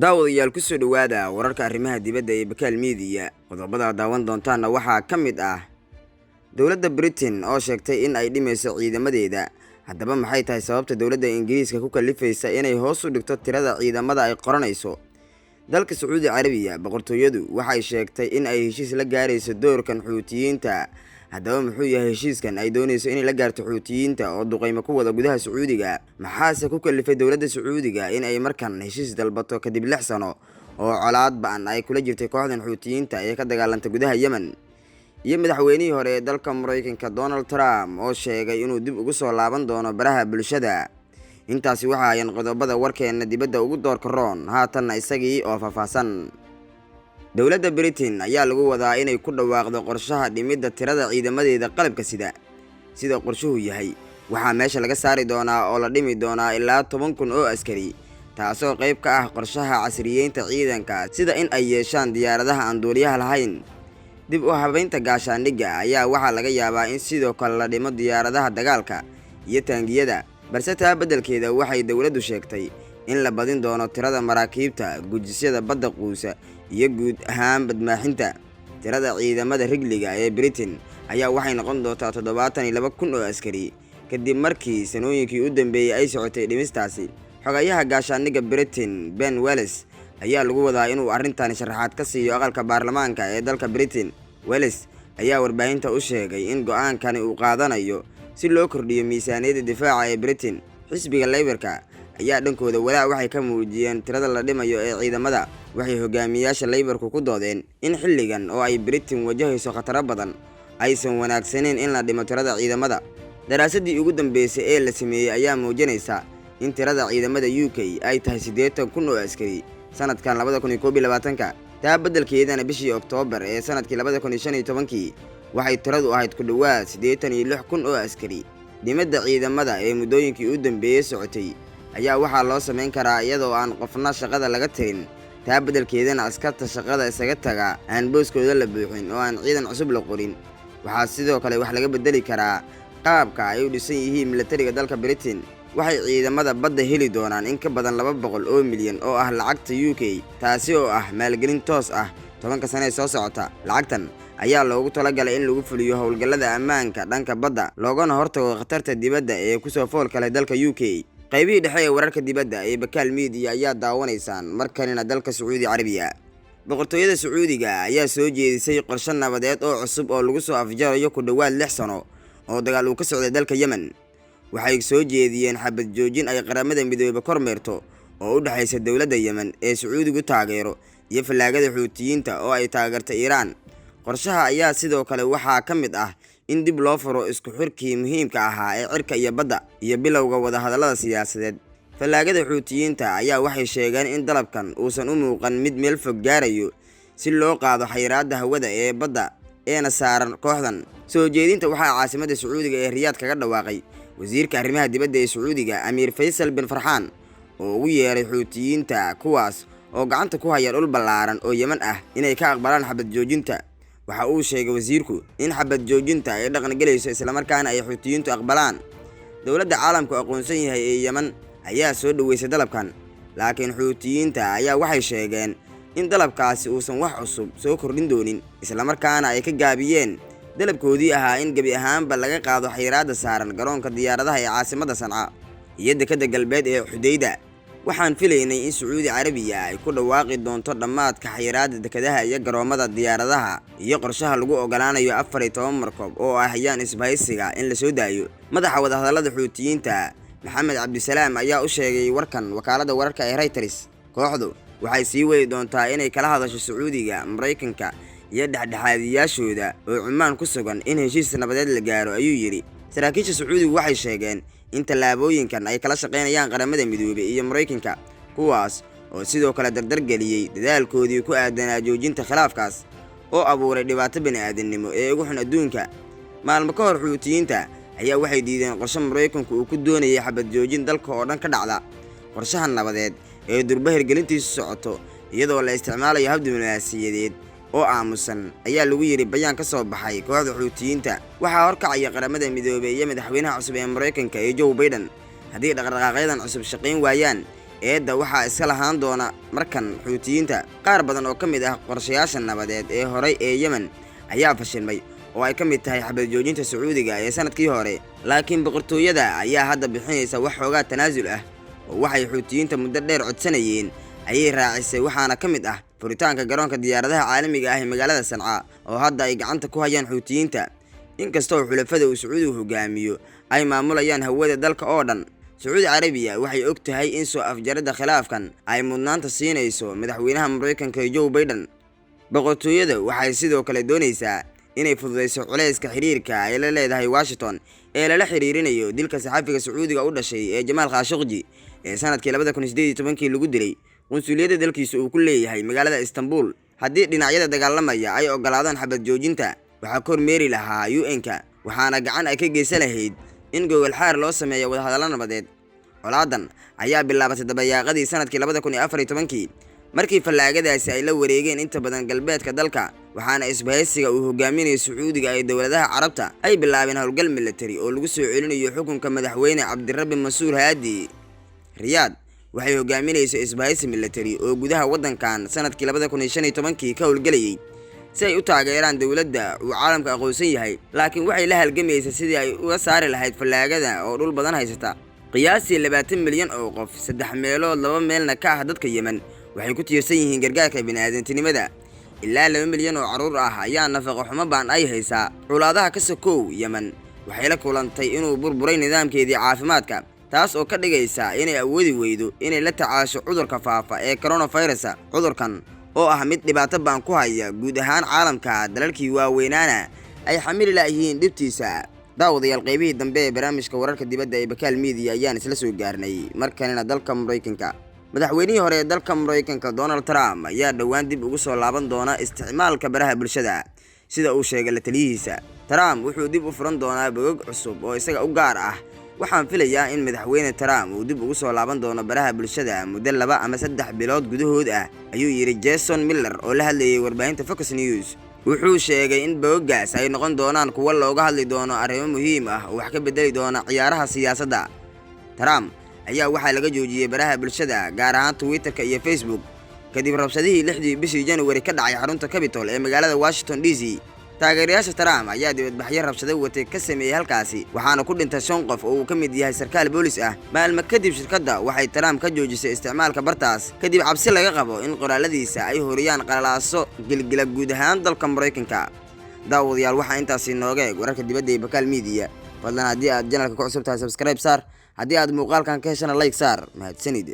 daawadayaal ku soo dhawaada wararka arrimaha dibadda ee Bakaal Media. Qodobada daawan doontaana waxaa ka mid ah dawladda Britain oo sheegtay in ay dhimayso ciidamadeeda. Haddaba maxay tahay sababta dawladda Ingiriiska ku kalifaysa inay hoos u dhigto tirada ciidamada ay qoranayso? Dalka Sacuudi Carabiya boqortooyadu waxay sheegtay in ay heshiis la gaarayso doorkan Xuutiyiinta. Haddaba muxuu yahay heshiiskan ay doonayso in la gaarto Xuutiyiinta oo duqeymo ku wada gudaha Sacuudiga? Maxaase ku kalifay dawladda Sacuudiga in ay markan heshiis dalbato kadib 6 sano oo colaad ba'an ay kula jirtay kooxdan Xuutiyiinta ee ka dagaalanta gudaha Yemen? Iyo madaxweynihii hore ee dalka Mareykanka Donald Trump oo sheegay inuu dib ugu soo laaban doono baraha bulshada. Intaasi waxa ay qodobada warkeena dibadda ugu doorka roon, haatanna isagii oo faahfaahsan. Dawladda Britain ayaa lagu wadaa inay ku dhawaaqdo qorshaha dhimidda tirada ciidamadeeda qalabka sida qorshuhu yahay. Waxaa meesha laga saari doonaa oo la dhimi doonaa ilaa 10,000 oo askari, taasoo qayb ka ah qorshaha casriyeynta ciidanka sida in ay yeeshaan diyaaradaha aan duuliyaha lahayn. Dib u habeynta gaashaandhigga ayaa waxaa laga yaabaa in sidoo kale la dhimo diyaaradaha dagaalka iyo taangiyada, balse taa beddelkeeda waxay dawladdu sheegtay in la badin doono tirada maraakiibta, gujisyada badda quusa iyo guud ahaan badmaaxinta. Tirada ciidamada rigliga ee Britain ayaa waxay noqon doontaa 72,000 oo askari kadib markii sanooyinkii u dambeeyay ay socotay dhimistaasi. Xogayaha gaashaandhigga Britain Ben Wallace ayaa lagu wadaa inuu arrintan sharaxaad ka siiyo aqalka baarlamaanka ee dalka Britain. Wallace ayaa warbaahinta u sheegay in go'aankani uu qaadanayo si loo kordhiyo miisaaniyadda difaaca ee Britain. Xisbiga Labour-ka ayaa dhankooda walaac waxay ka muujiyeen tirada la dhimayo ee ciidamada. Waxay hogaamiyayaasha Labour-ku ku doodeen in xilligan oo ay Britain wajahayso khataro badan aysan wanaagsaneyn in la dhimo tirada ciidamada. Daraasadii ugu dambeysay ee la sameeyay ayaa muujinaysa in tirada ciidamada UK ay tahay 80,000 oo askari sanadkan 2021. taa beddelkeedana bishii Oktoobar ee sanadkii 2015 waxay tiradu ahayd ku dhawaad 86,000 oo askari. Dhimidda ciidamada ee muddooyinkii u dambeeyay socotay ayaa waxaa loo sameyn karaa iyadoo aan qofna shaqada laga tirin. taa beddelkeedana askarta shaqada isaga taga aan booskooda la buuxin oo aan ciidan cusub la qorin. Waxaa sidoo kale wax laga beddeli karaa qaabka ay u dhisan yihiin militariga dalka Britain. Waxay ciidamada badda heli doonaan in ka badan 200 oo milyan oo ah lacagta UK, taasi oo ah maalgelin toos ah 10 sano soo socota. Lacagtan ayaa loogu talagalay in lagu fuliyo howlgallada ammaanka dhanka badda loogana hortago khatarta dibadda ee ku soo fool kale dalka UK. qaybihii dhexe ee wararka dibadda ee Bakaal Media ayaa daawanaysaan markanina dalka Sacuudi Carabiya. Boqortooyada Sacuudiga ayaa soo jeedisay qorshe nabadeed oo cusub oo lagu soo afjarayo ku dhawaad 6 sano oo dagaal uu ka socday dalka Yemen. Waxay soo jeediyeen xabad joojin ay qaramada midoobay kormeerto oo u dhaxaysa dawladda Yemen ee Sacuudigu taageero iyo falaagada Xuutiyiinta oo ay taageertay Iiraan. Qorshaha ayaa sidoo kale waxaa ka mid ah in dib loo furo isku xirkii muhiimka ahaa ee cirka iyo badda iyo bilowga wada hadallada siyaasadeed. Falaagada Xuutiyiinta ayaa waxay sheegeen in dalabkan uusan u muuqan mid meel fog gaarayo si loo qaado xayiraadda hawada ee badda eena saaran kooxdan. Soo jeedinta waxaa caasimadda Sacuudiga ee Riyaad kaga dhawaaqay wasiirka arrimaha dibadda ee Sacuudiga Amiir Faysal bin Farxaan oo ugu yeeray Xuutiyiinta kuwaas oo gacanta ku haya dhul ballaaran oo Yemen ah inay ka aqbalaan xabad joojinta. Waxa uu sheegay wasiirku in xabad joojinta ay dhaqan galayso isla markaana ay Xuutiyiintu aqbalaan. Dawladda caalamku aqoonsan yahay ee Yemen ayaa soo dhaweysay dalabkan, laakiin Xuutiyiinta ayaa waxay sheegeen in dalabkaasi uusan wax cusub soo kordhin doonin isla markaana ay ka gaabiyeen dalabkoodii ahaa in gabi ahaanba laga qaado xayiraadda saaran garoonka diyaaradaha ee caasimadda Sanca iyo dekedda galbeed ee Xudayda. Waxaan filaynay in Sacuudi Carabiya ay ku dhawaaqi doonto dhammaadka xayiraadda dekedaha iyo garoomada diyaaradaha iyo qorshaha lagu ogolaanayo 14 markab oo ah hayaan isbahaysiga in la soo daayo. Madaxa wadahadallada Xuutiyiinta Maxamed Cabdisalaam ayaa u sheegay warkan wakaaladda wararka ee Reuters. Kooxdu waxay sii wadi doontaa inay kala hadasho Sacuudiga, Mareykanka iyo dhexdhexaadiyaashooda oo Cumaan ku sugan in heshiis nabadeed la gaaro, ayuu yiri. Saraakiisha Sacuudigu waxay sheegeen in tallaabooyinkan ay kala shaqeynayaan qaramada midoobay iyo Mareykanka, kuwaas oo sidoo kale dardar geliyay dadaalkoodii ku aadanaa joojinta khilaafkaas oo abuuray dhibaato bini'aadanimo ee ugu xun adduunka. Maalmo ka hor Xuutiyiinta ayaa waxay diideen qorshe Mareykanku uu ku doonayay xabad joojin dalka oo dhan ka dhacda. Qorshaha nabadeed ee durba hirgelintiisu socoto iyadoo la isticmaalayo hab diblomaasiyadeed oo aamusan ayaa lagu yiri bayaan ka soo baxay kooxda Xuutiyiinta. Waxaa horkacaya qaramada midoobay iyo madaxweynaha cusub ee Mareykanka ee Joe Biden. Haddii dhaqdhaqaaqyadan cusub shaqayn waayaan, eedda waxaa iska lahaan doona markan xuutiyiinta. qaar badan oo ka mid ah qorshayaasha nabadeed ee horay ee Yemen ayaa fashilmay oo ay ka mid tahay xabad joojinta Sacuudiga ee sanadkii hore, laakiin boqortooyada ayaa hadda bixinaysa wax xoogaa tanaasul ah oo waxay xuutiyiinta muddo dheer codsanayeen ayay raacisay, waxaana ka mid ah furitaanka garoonka diyaaradaha caalamiga ah ee magaalada Sanca oo hadda ay gacanta ku hayaan xuutiyiinta. inkastoo xulafada uu Sacuudigu hogaamiyo ay maamulayaan hawada dalka oo dhan, Sacuudi Carabiya waxay og tahay in soo afjarida khilaafkan ay mudnaanta siinayso madaxweynaha Mareykanka Joe Biden. boqortooyada waxay sidoo kale doonaysaa inay fududeyso culayska xiriirka ay la leedahay Washington ee lala xiriirinayo dilka saxafiga Sacuudiga u dhashay ee Jamal Khashoggi ee sanadkii 2018 lagu dilay qunsuliyadda dalkiisa uu ku leeyahay magaalada Istanbul. haddii dhinacyada dagaalamaya ay ogolaadaan xabad joojinta, waxaa kormeeri lahaa UN-ka, waxaana gacan ay ka geysan lahayd in gogol xaar loo sameeyo wadahadallo nabadeed. colaadan ayaa bilaabatay dabayaaqadii sanadkii 2014 markii fallaagadaasi ay la wareegeen inta badan galbeedka dalka, waxaana isbahaysiga uu hogaaminayo Sacuudiga ee dowladaha Carabta ay bilaabeen howlgal military oo lagu soo celinayo xukunka madaxweyne Cabdirabbi Mansuur Haadi. Riyadh waxay hogaaminayso isbahaysi military oo gudaha wadankan sanadkii 2015 ka howlgalayay si ay u taageeraan dowladda uu caalamka aqoonsan yahay, laakiin waxay la halgamaysay sidii ay uga saari lahayd fallaagada oo dhul badan haysata. qiyaastii 20 milyan oo qof, 3 meelood 2 meelna ka ah dadka Yemen, waxay ku tiirsan yihiin gargaarka bini'aadantinimada. ilaa 2 milyan oo caruur ah ayaa nafaqo xumo baan ay haysaa. culaadaha ka sokow Yemen waxay la kulantay inuu burburay nidaamkeedii caafimaadka, taas oo ka dhigaysa inay awoodi weydo inay la tacaasho cudurka faafa ee coronavirus. cudurkan oo ah mid dhibaato baan ku haya guud ahaan caalamka, dalalkii waaweynaana ay xamili lahayihiin dhibtiisa. daawadayaal, qaybihii dambe ee barnaamijka wararka dibadda ee Bakaal Media ayaan isla soo gaarnay. markanina dalka Mareykanka, madaxweynihii hore ee dalka Mareykanka Donald Trump ayaa dhowaan dib ugu soo laaban doona isticmaalka baraha bulshada sida uu sheegay la taliyihiisa. Trump wuxuu dib u furan doonaa bogag cusub oo isaga u gaar ah. waxaan filayaa in madaxweyne Trump uu dib ugu soo laaban doono baraha bulshada muddo 2 ama 3 bilood gudahood ah, ayuu yiri Jason Miller oo la hadlayay warbaahinta Fox News. wuxuu sheegay in bogaggaas ay noqon doonaan kuwo looga hadli doono arrimo muhiim ah oo wax ka bedeli doona ciyaaraha siyaasadda. Trump ayaa waxaa laga joojiyay baraha bulshada, gaar ahaan Twitter-ka iyo Facebook, kadib rabshadihii 6 bishii January ka dhacay xarunta Capitol ee magaalada Washington DC. taageerayaasha Trump ayaa dibadbaxyo rabshado watay ka sameeyay halkaasi, waxaana ku dhintay 5 qof oo uu ka mid yahay sarkaal boolis ah. maalmo kadib, shirkadda waxay Trump ka joojisay isticmaalka bartaas kadib cabsi laga qabo in qoraaladiisa ay horiyaan qalalaaso gilgila guud ahaan dalka Mareykanka. daawadayaal, waxaa intaasi nooga eeg wararka dibadda ee Bakaal Media. fadlan haddii aad channelka ku cusub tahay, subscribe saar. haddii aad muuqaalkan ka heshana like saar. mahadsanid.